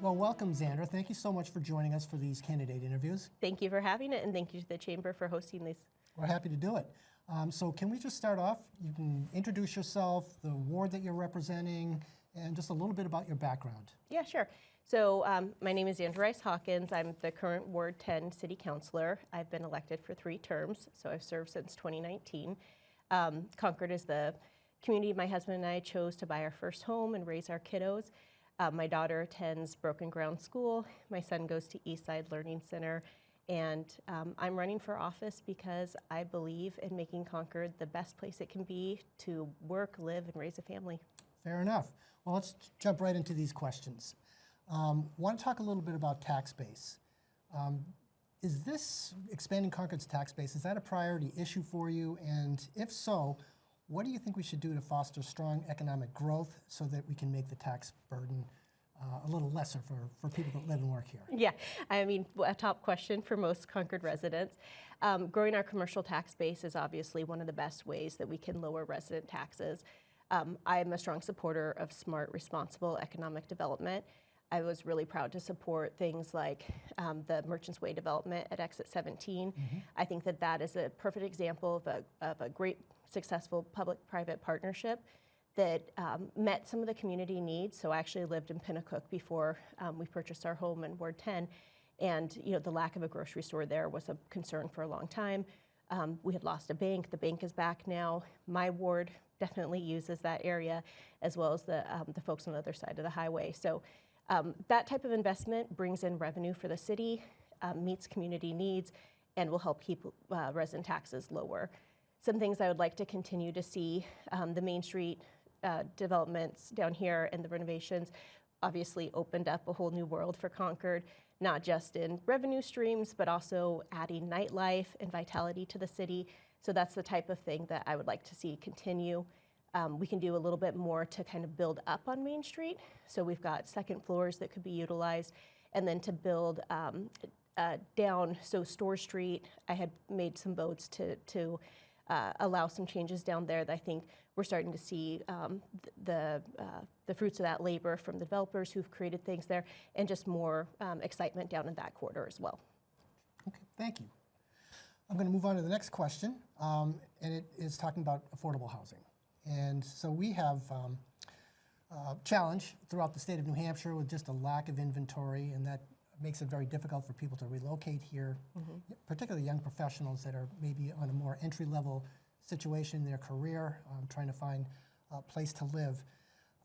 Well, welcome, Zandra. Thank you so much for joining us for these candidate interviews. Thank you for having it, and thank you to the Chamber for hosting these. We're happy to do it. So can we just start off? You can introduce yourself, the ward that you're representing, and just a little bit about your background. Yeah, sure. So my name is Zandra Hawkins. I'm the current Ward 10 City Councilor. I've been elected for 3 terms, so I've served since 2019. Concord is the community my husband and I chose to buy our first home and raise our kiddos. My daughter attends Broken Ground School. My son goes to Eastside Learning Center. And I'm running for office because I believe in making Concord the best place it can be to work, live, and raise a family. Fair enough. Well, let's jump right into these questions. Want to talk a little bit about tax base. Is this expanding Concord's tax base, is that a priority issue for you? And if so, what do you think we should do to foster strong economic growth so that we can make the tax burden a little lesser for people that live and work here? Yeah, I mean, a top question for most Concord residents. Growing our commercial tax base is obviously one of the best ways that we can lower resident taxes. I am a strong supporter of smart, responsible economic development. I was really proud to support things like the Merchants Way development at Exit 17. I think that that is a perfect example of a great, successful public-private partnership that met some of the community needs. So I actually lived in Pinnacook before we purchased our home in Ward 10. And the lack of a grocery store there was a concern for a long time. We had lost a bank. The bank is back now. My ward definitely uses that area, as well as the folks on the other side of the highway. So that type of investment brings in revenue for the city, meets community needs, and will help keep resident taxes lower. Some things I would like to continue to see, the Main Street developments down here and the renovations obviously opened up a whole new world for Concord, not just in revenue streams, but also adding nightlife and vitality to the city. So that's the type of thing that I would like to see continue. We can do a little bit more to kind of build up on Main Street. So we've got second floors that could be utilized, and then to build down, so Store Street, I had made some votes to allow some changes down there that I think we're starting to see the fruits of that labor from the developers who've created things there, and just more excitement down in that corridor as well. Okay, thank you. I'm going to move on to the next question, and it is talking about affordable housing. And so we have a challenge throughout the state of New Hampshire with just a lack of inventory, and that makes it very difficult for people to relocate here, particularly young professionals that are maybe on a more entry-level situation in their career, trying to find a place to live.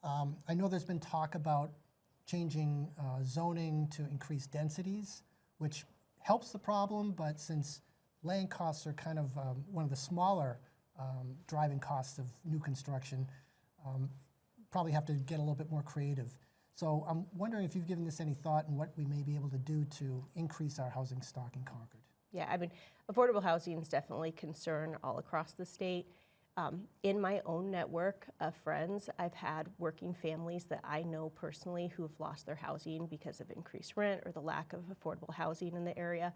I know there's been talk about changing zoning to increase densities, which helps the problem, but since land costs are kind of one of the smaller driving costs of new construction, probably have to get a little bit more creative. So I'm wondering if you've given this any thought and what we may be able to do to increase our housing stock in Concord. Yeah, I mean, affordable housing is definitely a concern all across the state. In my own network of friends, I've had working families that I know personally who've lost their housing because of increased rent or the lack of affordable housing in the area.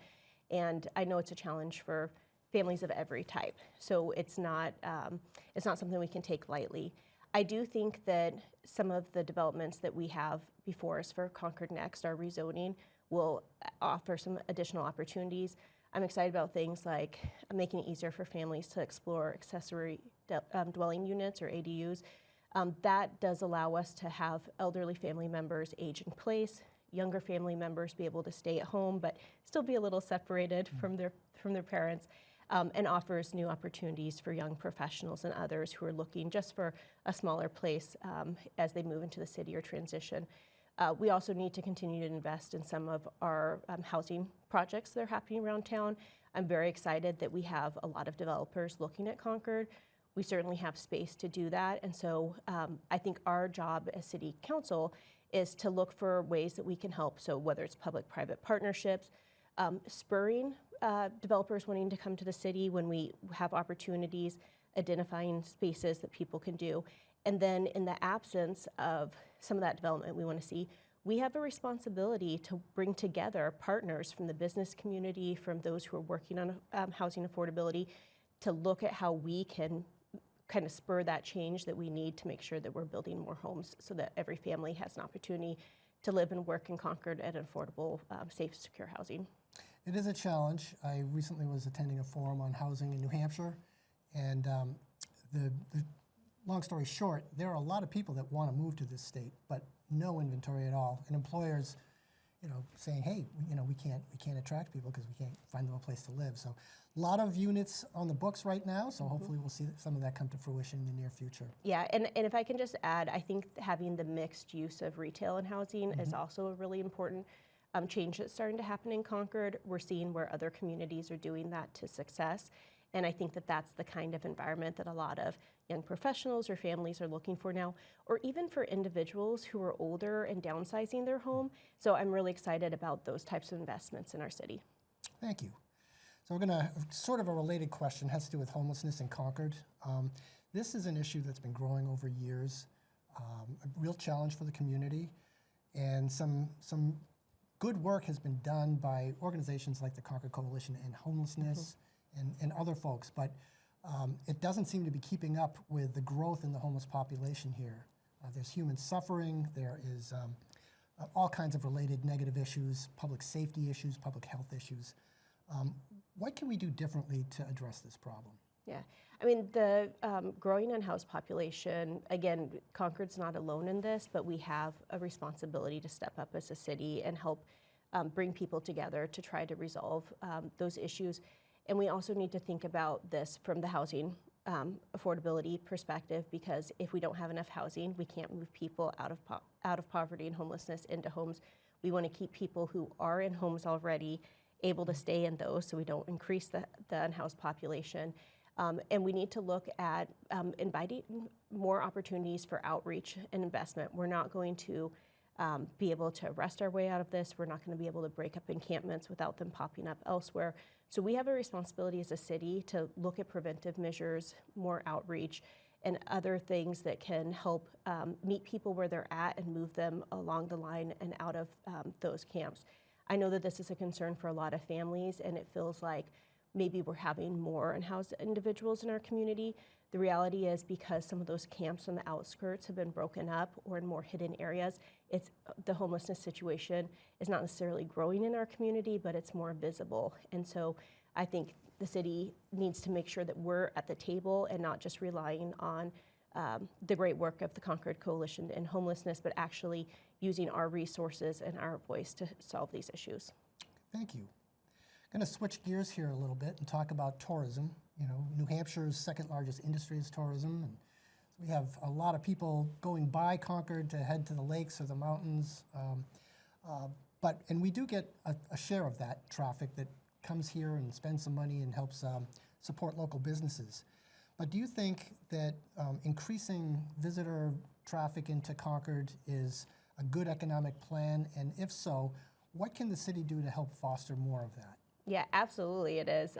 And I know it's a challenge for families of every type. So it's not something we can take lightly. I do think that some of the developments that we have before us for Concord Next, our rezoning, will offer some additional opportunities. I'm excited about things like making it easier for families to explore accessory dwelling units, or ADUs. That does allow us to have elderly family members age in place, younger family members be able to stay at home but still be a little separated from their parents. And offers new opportunities for young professionals and others who are looking just for a smaller place as they move into the city or transition. We also need to continue to invest in some of our housing projects that are happening around town. I'm very excited that we have a lot of developers looking at Concord. We certainly have space to do that, and so I think our job as City Council is to look for ways that we can help. So whether it's public-private partnerships, spurring developers wanting to come to the city when we have opportunities, identifying spaces that people can do. And then in the absence of some of that development we want to see, we have a responsibility to bring together partners from the business community, from those who are working on housing affordability, to look at how we can kind of spur that change that we need to make sure that we're building more homes so that every family has an opportunity to live and work in Concord at affordable, safe, secure housing. It is a challenge. I recently was attending a forum on housing in New Hampshire, and the long story short, there are a lot of people that want to move to this state, but no inventory at all, and employers, saying, hey, we can't attract people because we can't find them a place to live. So a lot of units on the books right now, so hopefully we'll see some of that come to fruition in the near future. Yeah, and if I can just add, I think having the mixed use of retail and housing is also a really important change that's starting to happen in Concord. We're seeing where other communities are doing that to success. And I think that that's the kind of environment that a lot of young professionals or families are looking for now, or even for individuals who are older and downsizing their home. So I'm really excited about those types of investments in our city. Thank you. So we're going to, sort of a related question, has to do with homelessness in Concord. This is an issue that's been growing over years, a real challenge for the community, and some good work has been done by organizations like the Concord Coalition and Homelessness and other folks, but it doesn't seem to be keeping up with the growth in the homeless population here. There's human suffering, there is all kinds of related negative issues, public safety issues, public health issues. What can we do differently to address this problem? Yeah, I mean, the growing unhoused population, again, Concord's not alone in this, but we have a responsibility to step up as a city and help bring people together to try to resolve those issues. And we also need to think about this from the housing affordability perspective, because if we don't have enough housing, we can't move people out of poverty and homelessness into homes. We want to keep people who are in homes already able to stay in those so we don't increase the unhoused population. And we need to look at inviting more opportunities for outreach and investment. We're not going to be able to wrest our way out of this. We're not going to be able to break up encampments without them popping up elsewhere. So we have a responsibility as a city to look at preventive measures, more outreach, and other things that can help meet people where they're at and move them along the line and out of those camps. I know that this is a concern for a lot of families, and it feels like maybe we're having more unhoused individuals in our community. The reality is, because some of those camps on the outskirts have been broken up or in more hidden areas, the homelessness situation is not necessarily growing in our community, but it's more visible. And so I think the city needs to make sure that we're at the table and not just relying on the great work of the Concord Coalition and homelessness, but actually using our resources and our voice to solve these issues. Thank you. I'm going to switch gears here a little bit and talk about tourism. New Hampshire's second largest industry is tourism, and we have a lot of people going by Concord to head to the lakes or the mountains, and we do get a share of that traffic that comes here and spends some money and helps support local businesses. But do you think that increasing visitor traffic into Concord is a good economic plan? And if so, what can the city do to help foster more of that? Yeah, absolutely it is.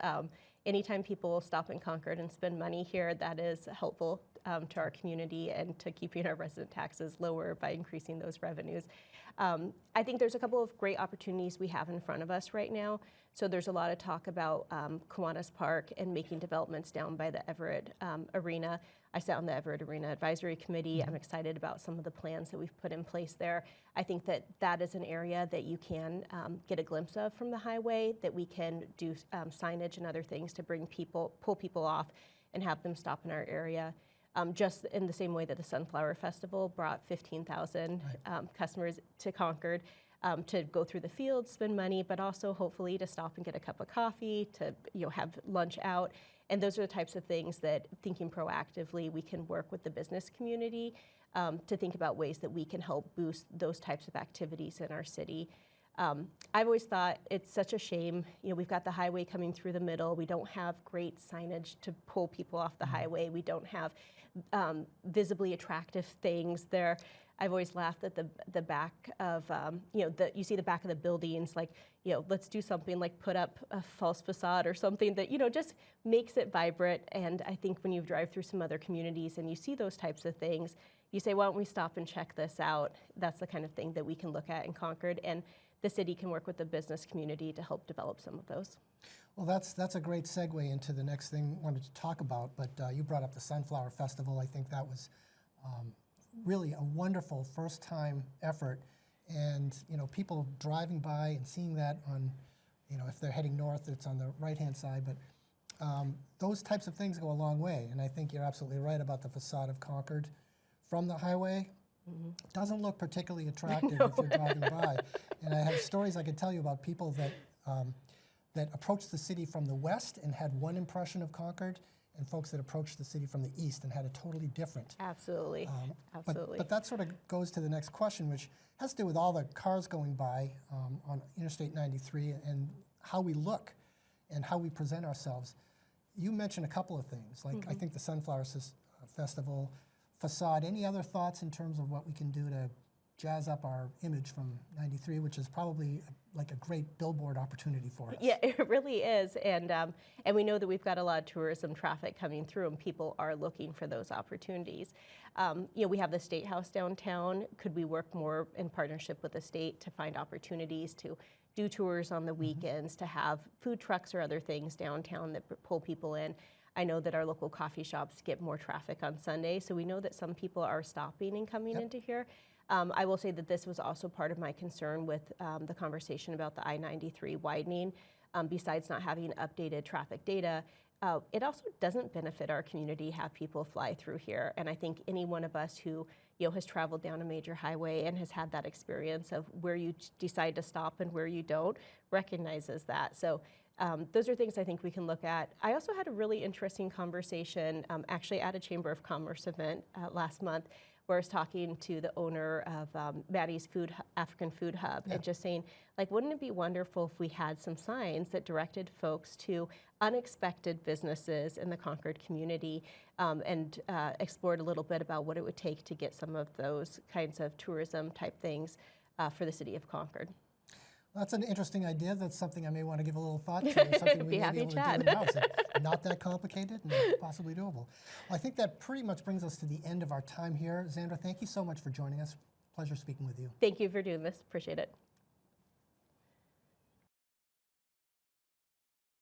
Anytime people stop in Concord and spend money here, that is helpful to our community and to keeping our resident taxes lower by increasing those revenues. I think there's a couple of great opportunities we have in front of us right now. So there's a lot of talk about Kiwanis Park and making developments down by the Everett Arena. I sat on the Everett Arena Advisory Committee. I'm excited about some of the plans that we've put in place there. I think that that is an area that you can get a glimpse of from the highway, that we can do signage and other things to pull people off and have them stop in our area. Just in the same way that the Sunflower Festival brought 15,000 customers to Concord to go through the fields, spend money, but also hopefully to stop and get a cup of coffee, to have lunch out. And those are the types of things that, thinking proactively, we can work with the business community to think about ways that we can help boost those types of activities in our city. I've always thought it's such a shame, we've got the highway coming through the middle. We don't have great signage to pull people off the highway. We don't have visibly attractive things there. I've always laughed at the back of, you see the back of the buildings, like, let's do something like put up a false facade or something that, just makes it vibrant. And I think when you drive through some other communities and you see those types of things, you say, why don't we stop and check this out? That's the kind of thing that we can look at in Concord, and the city can work with the business community to help develop some of those. Well, that's a great segue into the next thing I wanted to talk about, but you brought up the Sunflower Festival. I think that was really a wonderful first-time effort And people driving by and seeing that on, if they're heading north, it's on the right-hand side. But those types of things go a long way. And I think you're absolutely right about the facade of Concord from the highway. It doesn't look particularly attractive if you're driving by. And I have stories I could tell you about people that approached the city from the west and had one impression of Concord, and folks that approached the city from the east and had a totally different. Absolutely, absolutely. But that sort of goes to the next question, which has to do with all the cars going by on Interstate 93 and how we look and how we present ourselves. You mentioned a couple of things, like I think the Sunflower Festival facade. Any other thoughts in terms of what we can do to jazz up our image from 93, which is probably like a great billboard opportunity for us? Yeah, it really is, and we know that we've got a lot of tourism traffic coming through, and people are looking for those opportunities. We have the State House downtown. Could we work more in partnership with the state to find opportunities to do tours on the weekends, to have food trucks or other things downtown that pull people in? I know that our local coffee shops get more traffic on Sunday, so we know that some people are stopping and coming into here. I will say that this was also part of my concern with the conversation about the I-93 widening. Besides not having updated traffic data, it also doesn't benefit our community have people fly through here. And I think any one of us who has traveled down a major highway and has had that experience of where you decide to stop and where you don't recognizes that. So those are things I think we can look at. I also had a really interesting conversation actually at a Chamber of Commerce event last month, where I was talking to the owner of Maddie's African Food Hub, and just saying, like, wouldn't it be wonderful if we had some signs that directed folks to unexpected businesses in the Concord community, and explored a little bit about what it would take to get some of those kinds of tourism type things for the city of Concord. That's an interesting idea. That's something I may want to give a little thought to. Something we may be able to do in-house. It's not that complicated and possibly doable. Well, I think that pretty much brings us to the end of our time here. Zandra, thank you so much for joining us. Pleasure speaking with you. Thank you for doing this. Appreciate it.